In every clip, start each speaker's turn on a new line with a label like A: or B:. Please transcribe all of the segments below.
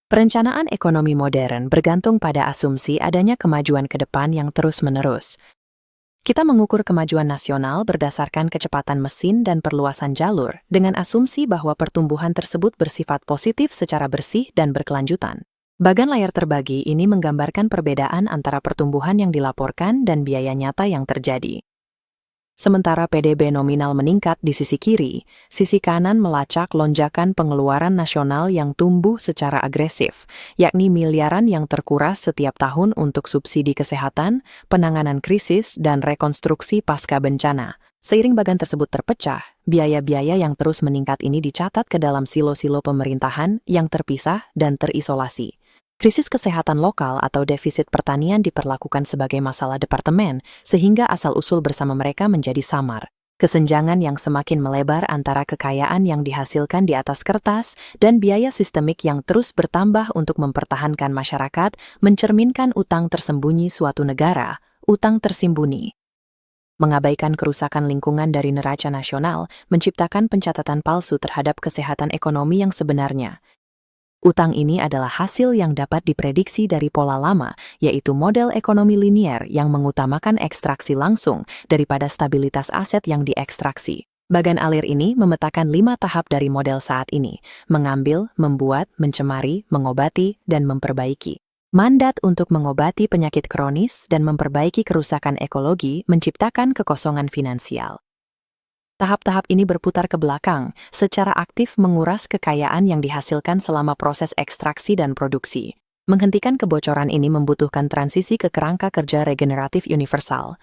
A: Perencanaan ekonomi modern bergantung pada asumsi adanya kemajuan ke depan yang terus-menerus. Kita mengukur kemajuan nasional berdasarkan kecepatan mesin dan perluasan jalur dengan asumsi bahwa pertumbuhan tersebut bersifat positif secara bersih dan berkelanjutan. Bagan layar terbagi ini menggambarkan perbedaan antara pertumbuhan yang dilaporkan dan biaya nyata yang terjadi. Sementara PDB nominal meningkat di sisi kiri, sisi kanan melacak lonjakan pengeluaran nasional yang tumbuh secara agresif, yakni miliaran yang terkuras setiap tahun untuk subsidi kesehatan, penanganan krisis, dan rekonstruksi pasca bencana. Seiring bagan tersebut terpecah, biaya-biaya yang terus meningkat ini dicatat ke dalam silo-silo pemerintahan yang terpisah dan terisolasi. Krisis kesehatan lokal atau defisit pertanian diperlakukan sebagai masalah departemen, sehingga asal-usul bersama mereka menjadi samar. Kesenjangan yang semakin melebar antara kekayaan yang dihasilkan di atas kertas dan biaya sistemik yang terus bertambah untuk mempertahankan masyarakat mencerminkan utang tersembunyi suatu negara, utang tersimbuni. Mengabaikan kerusakan lingkungan dari neraca nasional menciptakan pencatatan palsu terhadap kesehatan ekonomi yang sebenarnya. Utang ini adalah hasil yang dapat diprediksi dari pola lama, yaitu model ekonomi linier yang mengutamakan ekstraksi langsung daripada stabilitas aset yang diekstraksi. Bagan alir ini memetakan 5 tahap dari model saat ini: mengambil, membuat, mencemari, mengobati, dan memperbaiki. Mandat untuk mengobati penyakit kronis dan memperbaiki kerusakan ekologi menciptakan kekosongan finansial. Tahap-tahap ini berputar ke belakang, secara aktif menguras kekayaan yang dihasilkan selama proses ekstraksi dan produksi. Menghentikan kebocoran ini membutuhkan transisi ke kerangka kerja regeneratif universal.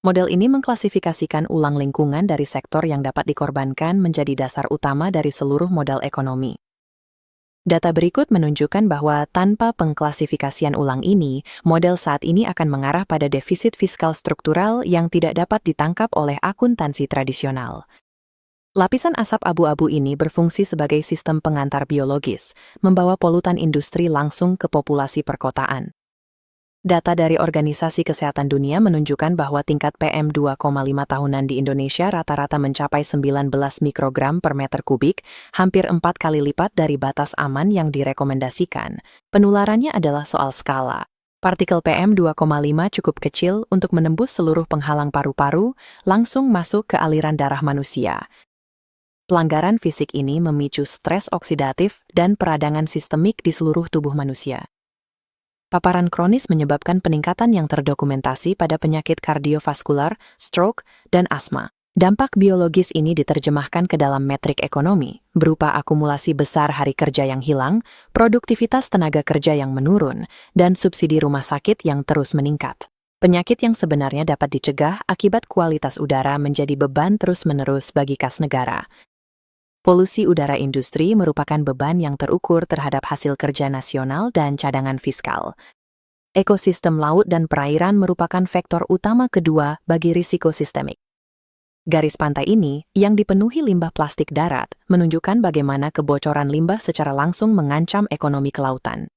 A: Model ini mengklasifikasikan ulang lingkungan dari sektor yang dapat dikorbankan menjadi dasar utama dari seluruh modal ekonomi. Data berikut menunjukkan bahwa tanpa pengklasifikasian ulang ini, model saat ini akan mengarah pada defisit fiskal struktural yang tidak dapat ditangkap oleh akuntansi tradisional. Lapisan asap abu-abu ini berfungsi sebagai sistem pengantar biologis, membawa polutan industri langsung ke populasi perkotaan. Data dari Organisasi Kesehatan Dunia menunjukkan bahwa tingkat PM2,5 tahunan di Indonesia rata-rata mencapai 19 mikrogram per meter kubik, hampir 4 kali lipat dari batas aman yang direkomendasikan. Penularannya adalah soal skala. Partikel PM2,5 cukup kecil untuk menembus seluruh penghalang paru-paru, langsung masuk ke aliran darah manusia. Pelanggaran fisik ini memicu stres oksidatif dan peradangan sistemik di seluruh tubuh manusia. Paparan kronis menyebabkan peningkatan yang terdokumentasi pada penyakit kardiovaskular, stroke, dan asma. Dampak biologis ini diterjemahkan ke dalam metrik ekonomi, berupa akumulasi besar hari kerja yang hilang, produktivitas tenaga kerja yang menurun, dan subsidi rumah sakit yang terus meningkat. Penyakit yang sebenarnya dapat dicegah akibat kualitas udara menjadi beban terus-menerus bagi kas negara. Polusi udara industri merupakan beban yang terukur terhadap hasil kerja nasional dan cadangan fiskal. Ekosistem laut dan perairan merupakan faktor utama kedua bagi risiko sistemik. Garis pantai ini, yang dipenuhi limbah plastik darat, menunjukkan bagaimana kebocoran limbah secara langsung mengancam ekonomi kelautan.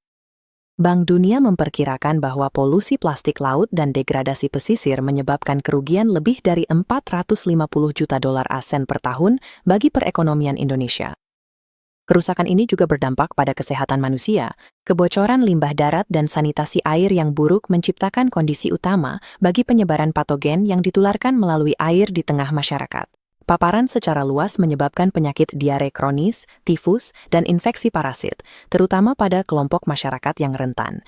A: Bank Dunia memperkirakan bahwa polusi plastik laut dan degradasi pesisir menyebabkan kerugian lebih dari 450 juta dolar ASEAN per tahun bagi perekonomian Indonesia. Kerusakan ini juga berdampak pada kesehatan manusia. Kebocoran limbah darat dan sanitasi air yang buruk menciptakan kondisi utama bagi penyebaran patogen yang ditularkan melalui air di tengah masyarakat. Paparan secara luas menyebabkan penyakit diare kronis, tifus, dan infeksi parasit, terutama pada kelompok masyarakat yang rentan.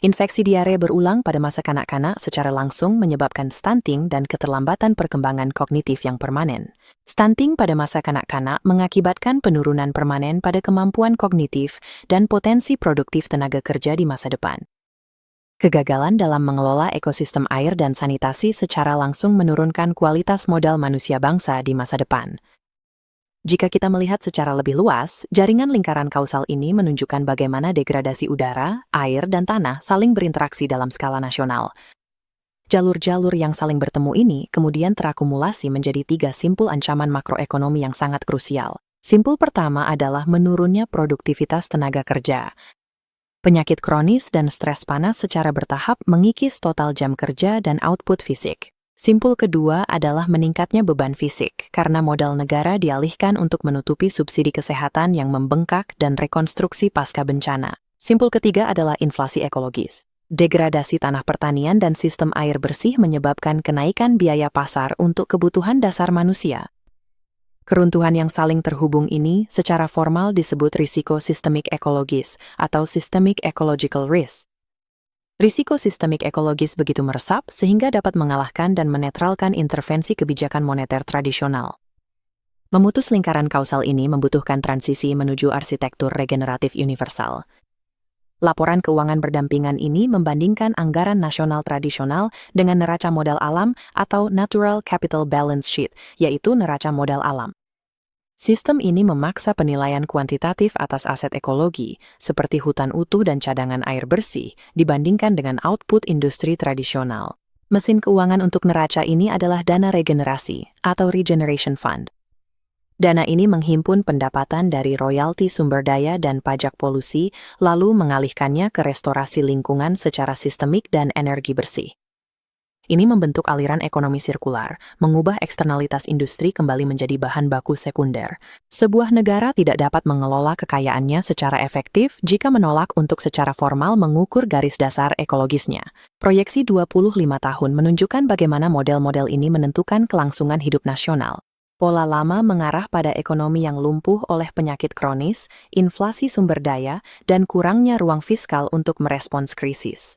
A: Infeksi diare berulang pada masa kanak-kanak secara langsung menyebabkan stunting dan keterlambatan perkembangan kognitif yang permanen. Stunting pada masa kanak-kanak mengakibatkan penurunan permanen pada kemampuan kognitif dan potensi produktif tenaga kerja di masa depan. Kegagalan dalam mengelola ekosistem air dan sanitasi secara langsung menurunkan kualitas modal manusia bangsa di masa depan. Jika kita melihat secara lebih luas, jaringan lingkaran kausal ini menunjukkan bagaimana degradasi udara, air, dan tanah saling berinteraksi dalam skala nasional. Jalur-jalur yang saling bertemu ini kemudian terakumulasi menjadi 3 simpul ancaman makroekonomi yang sangat krusial. Simpul pertama adalah menurunnya produktivitas tenaga kerja. Penyakit kronis dan stres panas secara bertahap mengikis total jam kerja dan output fisik. Simpul kedua adalah meningkatnya beban fisik, karena modal negara dialihkan untuk menutupi subsidi kesehatan yang membengkak dan rekonstruksi pasca bencana. Simpul ketiga adalah inflasi ekologis. Degradasi tanah pertanian dan sistem air bersih menyebabkan kenaikan biaya pasar untuk kebutuhan dasar manusia. Keruntuhan yang saling terhubung ini secara formal disebut risiko sistemik ekologis atau systemic ecological risk. Risiko sistemik ekologis begitu meresap sehingga dapat mengalahkan dan menetralkan intervensi kebijakan moneter tradisional. Memutus lingkaran kausal ini membutuhkan transisi menuju arsitektur regeneratif universal. Laporan keuangan berdampingan ini membandingkan anggaran nasional tradisional dengan neraca modal alam atau Natural Capital Balance Sheet, yaitu neraca modal alam. Sistem ini memaksa penilaian kuantitatif atas aset ekologi, seperti hutan utuh dan cadangan air bersih, dibandingkan dengan output industri tradisional. Mesin keuangan untuk neraca ini adalah dana regenerasi atau Regeneration Fund. Dana ini menghimpun pendapatan dari royalti sumber daya dan pajak polusi, lalu mengalihkannya ke restorasi lingkungan secara sistemik dan energi bersih. Ini membentuk aliran ekonomi sirkular, mengubah eksternalitas industri kembali menjadi bahan baku sekunder. Sebuah negara tidak dapat mengelola kekayaannya secara efektif jika menolak untuk secara formal mengukur garis dasar ekologisnya. Proyeksi 25 tahun menunjukkan bagaimana model-model ini menentukan kelangsungan hidup nasional. Pola lama mengarah pada ekonomi yang lumpuh oleh penyakit kronis, inflasi sumber daya, dan kurangnya ruang fiskal untuk merespons krisis.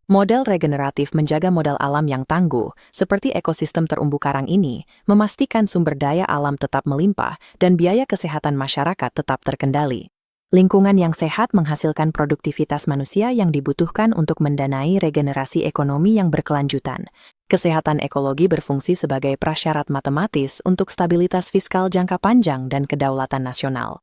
A: Model regeneratif menjaga modal alam yang tangguh, seperti ekosistem terumbu karang ini, memastikan sumber daya alam tetap melimpah dan biaya kesehatan masyarakat tetap terkendali. Lingkungan yang sehat menghasilkan produktivitas manusia yang dibutuhkan untuk mendanai regenerasi ekonomi yang berkelanjutan. Kesehatan ekologi berfungsi sebagai prasyarat matematis untuk stabilitas fiskal jangka panjang dan kedaulatan nasional.